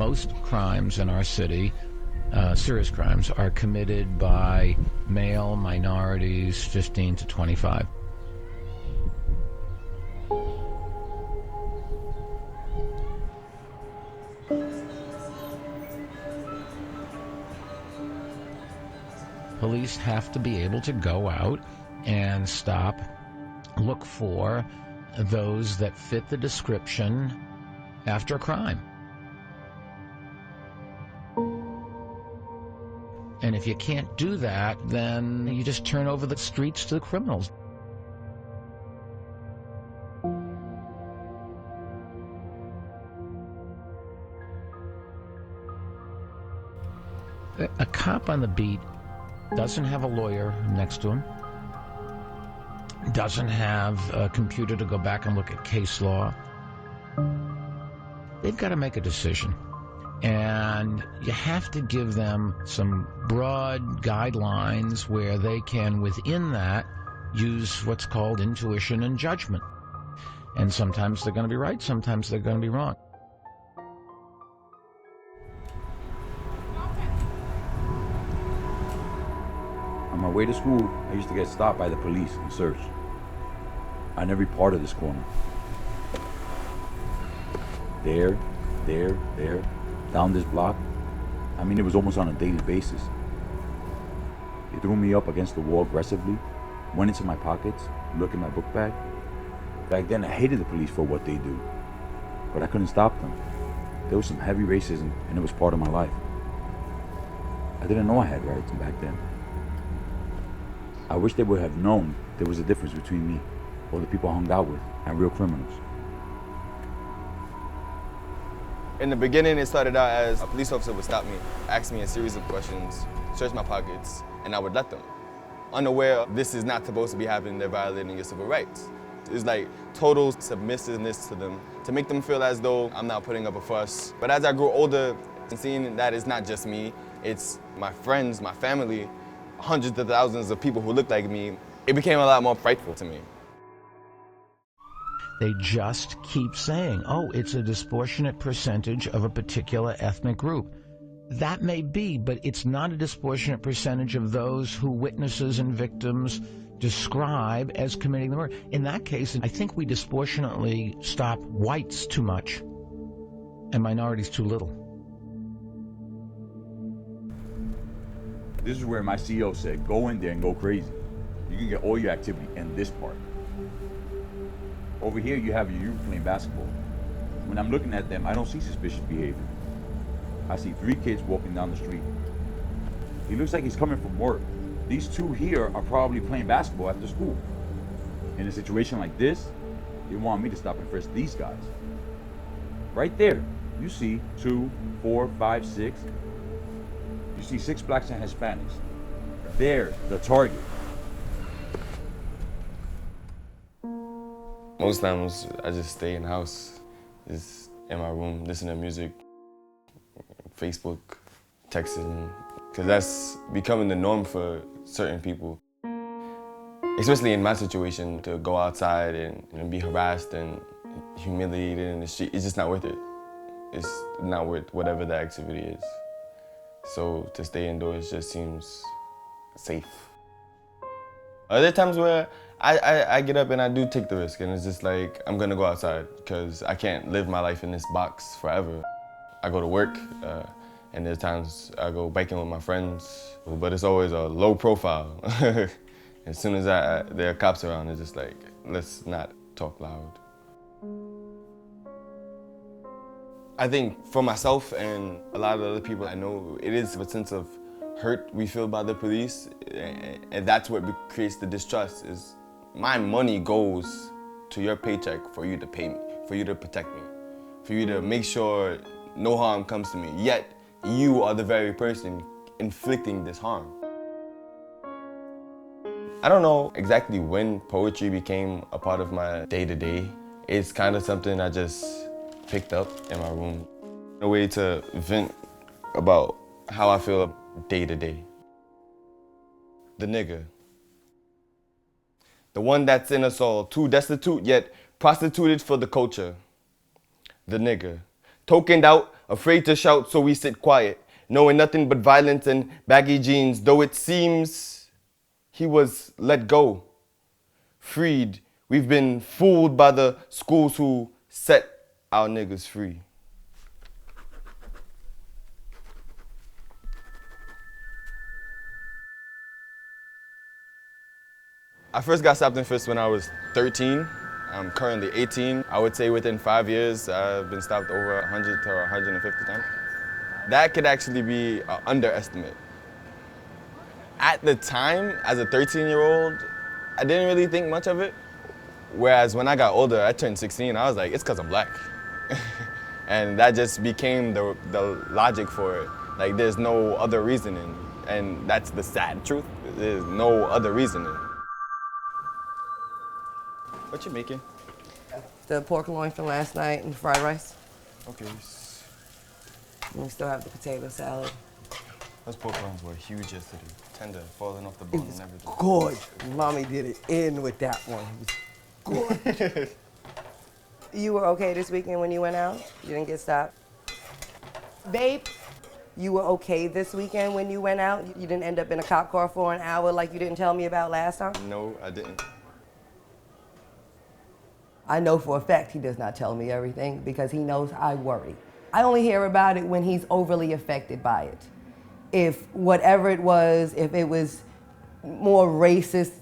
most crimes in our city, serious crimes, are committed by male minorities 15 to 25. Police have to be able to go out and stop, look for those that fit the description after a crime. And if you can't do that, then you just turn over the streets to the criminals. A cop on the beat doesn't have a lawyer next to him, doesn't have a computer to go back and look at case law. They've got to make a decision. And you have to give them some broad guidelines where they can, within that, use what's called intuition and judgment. And sometimes they're going to be right, sometimes they're going to be wrong. On my way to school, I used to get stopped by the police and searched on every part of this corner. There, down this block. I mean, it was almost on a daily basis. They threw me up against the wall aggressively, went into my pockets, looked in my book bag. Back then, I hated the police for what they do, but I couldn't stop them. There was some heavy racism, and it was part of my life. I didn't know I had rights back then. I wish they would have known there was a difference between me, or the people I hung out with, and real criminals. In the beginning, it started out as a police officer would stop me, ask me a series of questions, search my pockets, and I would let them. Unaware this is not supposed to be happening, they're violating your civil rights. It's like total submissiveness to them, to make them feel as though I'm not putting up a fuss. But as I grew older and seeing that it's not just me, it's my friends, my family, hundreds of thousands of people who look like me, it became a lot more frightful to me. They just keep saying, oh, it's a disproportionate percentage of a particular ethnic group. That may be, but it's not a disproportionate percentage of those who witnesses and victims describe as committing the murder. In that case, I think we disproportionately stop whites too much and minorities too little. This is where my CEO said, go in there and go crazy. You can get all your activity in this part. Over here, you have your youth playing basketball. When I'm looking at them, I don't see suspicious behavior. I see 3 kids walking down the street. He looks like he's coming from work. These 2 here are probably playing basketball after school. In a situation like this, they want me to stop and frisk these guys. Right there, you see 2, 4, 5, 6. You see 6 blacks and Hispanics. They're the target. Most times, I just stay in the house, just in my room, listen to music, Facebook, texting, because that's becoming the norm for certain people. Especially in my situation, to go outside and be harassed and humiliated in the street, it's just not worth it. It's not worth whatever the activity is. So to stay indoors just seems safe. Are there times where I get up and I do take the risk, and it's just like, I'm gonna go outside because I can't live my life in this box forever. I go to work, and there's times I go biking with my friends, but it's always a low profile. As soon as there are cops around, it's just like, let's not talk loud. I think for myself and a lot of other people I know, it is a sense of hurt we feel by the police, and that's what creates the distrust. Is my money goes to your paycheck for you to pay me, for you to protect me, for you to make sure no harm comes to me, yet you are the very person inflicting this harm. I don't know exactly when poetry became a part of my day-to-day. It's kind of something I just picked up in my room. A way to vent about how I feel day-to-day. The nigga. The one that's in us all, too destitute yet prostituted for the culture. The nigga. Tokened out, afraid to shout, so we sit quiet, knowing nothing but violence and baggy jeans, though it seems he was let go, freed. We've been fooled by the schools who set our niggas free. I first got stopped and frisked when I was 13. I'm currently 18. I would say within 5 years, I've been stopped over 100 to 150 times. That could actually be an underestimate. At the time, as a 13-year-old, I didn't really think much of it. Whereas when I got older, I turned 16, I was like, it's because I'm black. And that just became the logic for it. Like, there's no other reasoning. And that's the sad truth. There's no other reasoning. What you making? The pork loin from last night and fried rice. Okay. And we still have the potato salad. Those pork loins were huge yesterday. Tender, falling off the bone and everything. Good. Mommy did it in with that one. It was good. You were okay this weekend when you went out? You didn't get stopped? Babe, you were okay this weekend when you went out? You didn't end up in a cop car for an hour like you didn't tell me about last time? No, I didn't. I know for a fact he does not tell me everything because he knows I worry. I only hear about it when he's overly affected by it. If whatever it was, if it was more racist,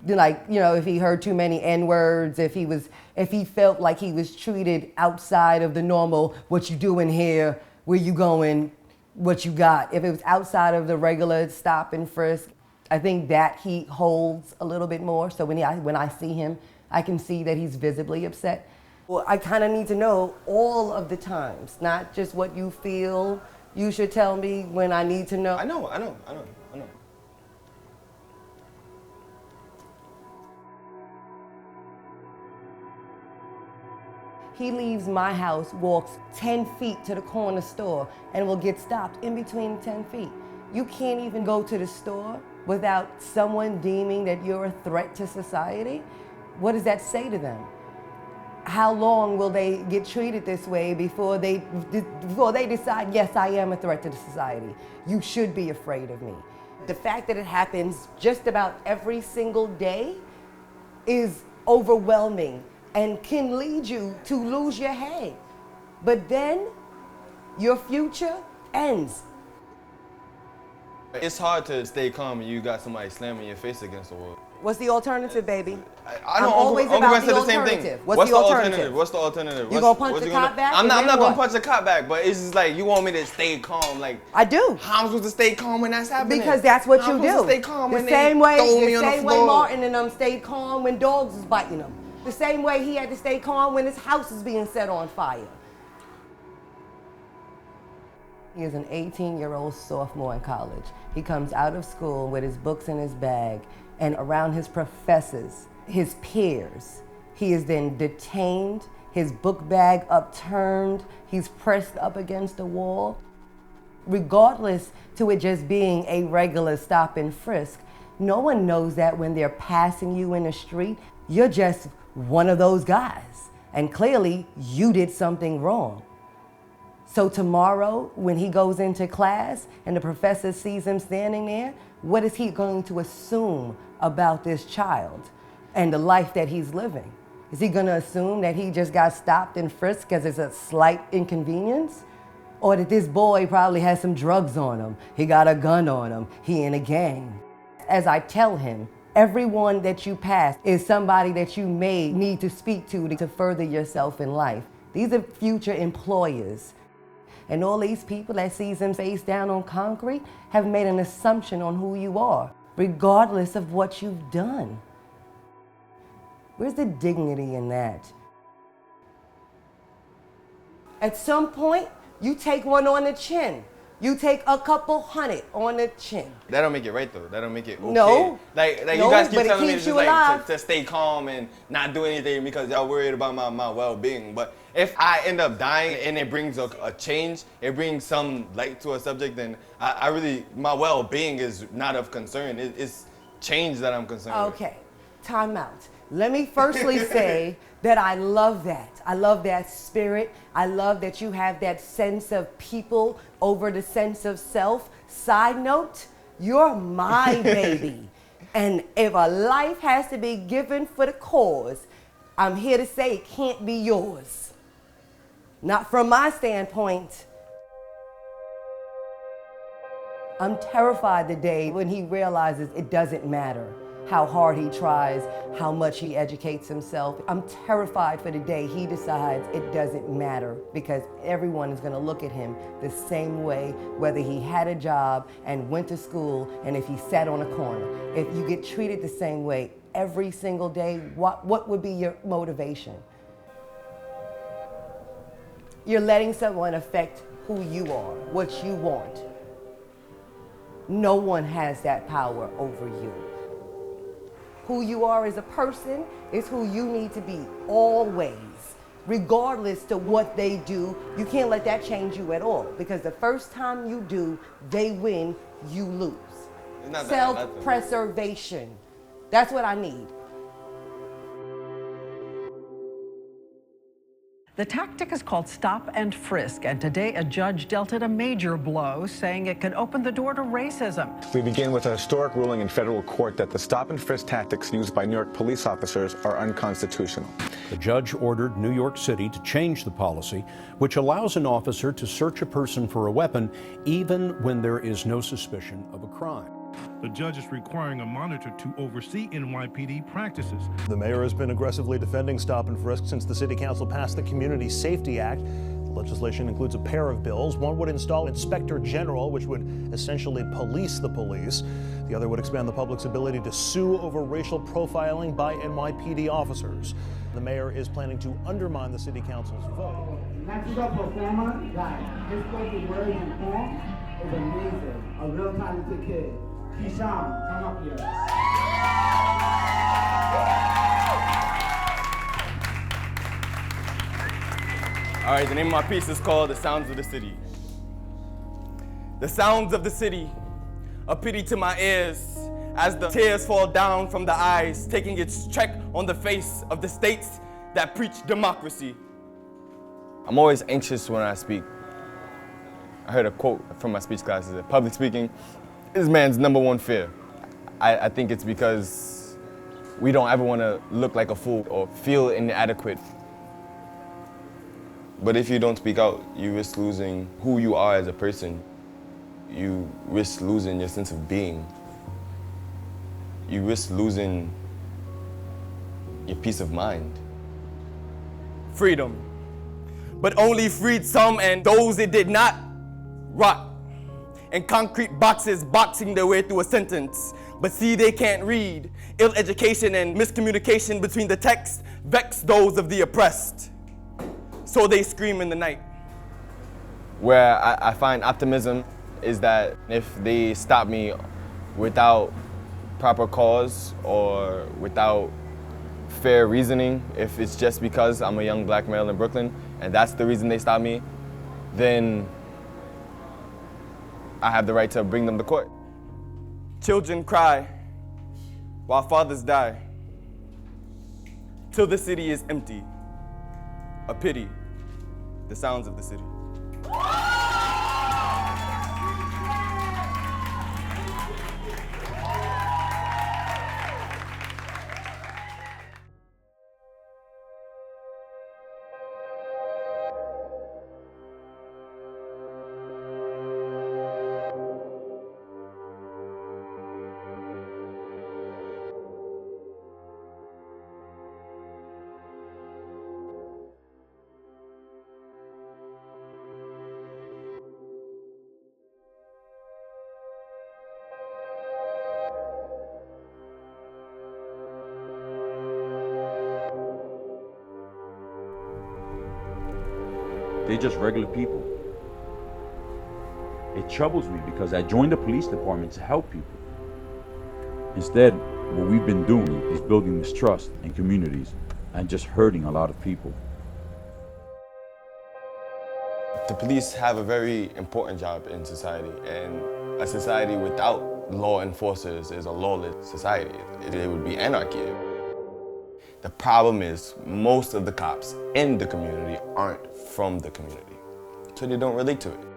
like, you know, if he heard too many N-words, if he felt like he was treated outside of the normal, what you doing here, where you going, what you got. If it was outside of the regular stop and frisk, I think that he holds a little bit more. So when I see him, I can see that he's visibly upset. Well, I kind of need to know all of the times, not just what you feel you should tell me when I need to know. I know. He leaves my house, walks 10 feet to the corner store, and will get stopped in between 10 feet. You can't even go to the store without someone deeming that you're a threat to society. What does that say to them? How long will they get treated this way before they decide, yes, I am a threat to the society. You should be afraid of me. The fact that it happens just about every single day is overwhelming and can lead you to lose your head. But then your future ends. It's hard to stay calm when you got somebody slamming your face against the wall. What's the alternative, baby? I know. I'm always Uncle about Gwen said the the same thing. alternative. What's the alternative? What's the alternative? You gonna punch the cop back? I'm and not then gonna what? punch the cop back, but it's just like you want me to stay calm. Like I do. how I'm supposed to stay calm when that's happening? Because that's what How you I'm supposed do. to stay calm The when same they way, throw me the on the same way floor. Martin and them stayed calm when dogs was biting them. The same way he had to stay calm when his house is being set on fire. He is an 18-year-old sophomore in college. He comes out of school with his books in his bag and around his professors, his peers. He is then detained, his book bag upturned, he's pressed up against the wall. Regardless to it just being a regular stop and frisk, no one knows that when they're passing you in the street, you're just one of those guys. And clearly, you did something wrong. So tomorrow, when he goes into class and the professor sees him standing there, what is he going to assume about this child and the life that he's living? Is he going to assume that he just got stopped and frisked because it's a slight inconvenience? Or that this boy probably has some drugs on him, he got a gun on him, he in a gang? As I tell him, everyone that you pass is somebody that you may need to speak to further yourself in life. These are future employers. And all these people that sees him face down on concrete have made an assumption on who you are, regardless of what you've done. Where's the dignity in that? At some point, you take one on the chin. You take a couple hundred on the chin. That don't make it right though. That don't make it okay. No. Like No, you guys keep but it telling me keeps just you alive. like to stay calm and not do anything because y'all worried about my well-being. But if I end up dying and it brings a change, it brings some light to a subject, then my well-being is not of concern. It's change that I'm concerned with. Okay. time out. Let me firstly say that I love that. I love that spirit. I love that you have that sense of people over the sense of self. Side note, you're my baby. And if a life has to be given for the cause, I'm here to say it can't be yours. Not from my standpoint. I'm terrified the day when he realizes it doesn't matter how hard he tries, how much he educates himself. I'm terrified for the day he decides it doesn't matter, because everyone is gonna look at him the same way, whether he had a job and went to school and if he sat on a corner. If you get treated the same way every single day, what would be your motivation? You're letting someone affect who you are, what you want. No one has that power over you. Who you are as a person is who you need to be always, regardless to what they do. You can't let that change you at all, because the first time you do, they win, you lose. Self-preservation. That's what I need. The tactic is called Stop-and-Frisk, and today a judge dealt it a major blow, saying it could open the door to racism. We begin with a historic ruling in federal court that the stop-and-frisk tactics used by New York police officers are unconstitutional. The judge ordered New York City to change the policy, which allows an officer to search a person for a weapon even when there is no suspicion of a crime. The judge is requiring a monitor to oversee NYPD practices. The mayor has been aggressively defending stop and frisk since the city council passed the Community Safety Act. The legislation includes a pair of bills. One would install Inspector General, which would essentially police the police. The other would expand the public's ability to sue over racial profiling by NYPD officers. The mayor is planning to undermine the city council's vote. Natural performer, guy. His spoken words and form is amazing. A real talented kid. Keeshan, come up here. All right, the name of my piece is called The Sounds of the City. The sounds of the city, a pity to my ears, as the tears fall down from the eyes, taking its check on the face of the states that preach democracy. I'm always anxious when I speak. I heard a quote from my speech classes that public speaking is man's #1 fear. I think it's because we don't ever want to look like a fool or feel inadequate. But if you don't speak out, you risk losing who you are as a person. You risk losing your sense of being. You risk losing your peace of mind. Freedom. But only freed some, and those it did not rot in concrete boxes, boxing their way through a sentence. But see, they can't read. Ill education and miscommunication between the text vex those of the oppressed. So they scream in the night. Where I find optimism is that if they stop me without proper cause or without fair reasoning, if it's just because I'm a young black male in Brooklyn and that's the reason they stop me, then I have the right to bring them to court. Children cry while fathers die, till the city is empty. A pity, the sounds of the city. They're just regular people. It troubles me because I joined the police department to help people. Instead, what we've been doing is building mistrust in communities and just hurting a lot of people. The police have a very important job in society, and a society without law enforcers is a lawless society. It would be anarchy. The problem is most of the cops in the community aren't from the community, so they don't relate to it.